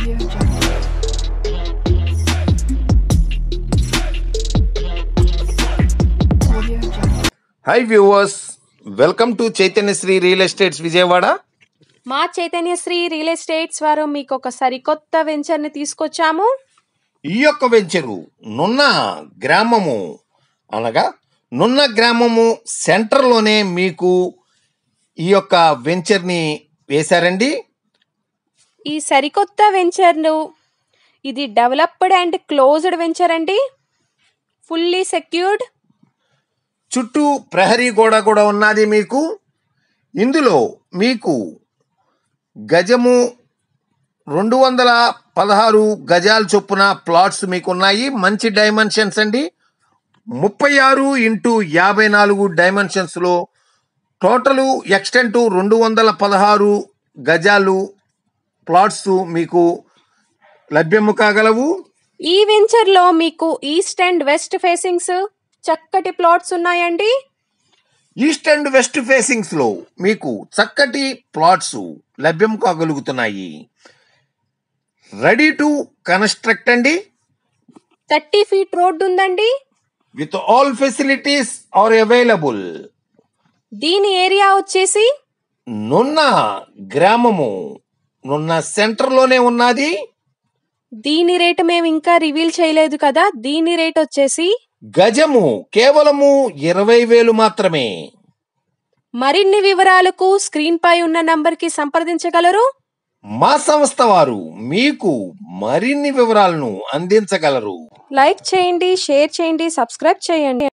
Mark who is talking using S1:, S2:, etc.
S1: Audio Jungle. Audio Jungle.
S2: Hi viewers, welcome to Chaitanyasri real estates Vijayawada.
S3: మా Chaitanyasri real estates వారు మీకు ఒక సరికొత్త వెంచర్ని తీసుకొచ్చాము.
S2: ఈ యొక్క వెంచరు నున్న గ్రామము అనగా నున్న గ్రామము సెంటర్లోనే మీకు ఈ యొక్క వెంచర్ని వేశారండి.
S3: ఈ సరికొత్త వెంచర్ను ఇది డెవలప్డ్ అండ్ క్లోజ్డ్ వెంచర్ అండి. Fully secured.
S2: చుట్టూ ప్రహరీ గోడ కూడా ఉన్నది మీకు. ఇందులో మీకు గజము 216 గజాల చొప్పున ప్లాట్స్ మీకు ఉన్నాయి. మంచి డైమెన్షన్స్ అండి. 36x54 డైమెన్షన్స్లో టోటలు ఎక్స్టెంట్ 216 గజాలు ప్లాట్స్ మీకు లభ్యము కాగలవు.
S3: ఈ వెంచర్లో మీకు ఈస్ట్ అండ్ వెస్ట్ ఫేసింగ్స్ చక్కటి ప్లాట్స్ ఉన్నాయండి.
S2: ఈస్ట్ అండ్ వెస్ట్ ఫేసింగ్స్లో మీకు చక్కటి ప్లాట్స్ లభ్యం కాగలుగుతున్నాయి. రెడీ టు కన్స్ట్రక్ట్ అండి.
S3: 30 feet రోడ్డు ఉందండి.
S2: With all facilities are available.
S3: దీని ఏరియా వచ్చేసి
S2: నున్న గ్రామము నున్న సెంటర్లోనే ఉన్నది.
S3: దీని రేటు మేము ఇంకా రివీల్ చేయలేదు కదా. దీని రేట్ వచ్చేసి
S2: గజము కేవలము 20,000 మాత్రమే.
S3: మరిన్ని వివరాలకు స్క్రీన్ పై ఉన్న నంబర్కి సంప్రదించగలరు.
S2: మా సంస్థ వారు మీకు మరిన్ని వివరాలను అందించగలరు.
S3: లైక్ చేయండి, షేర్ చేయండి, సబ్స్క్రైబ్ చేయండి.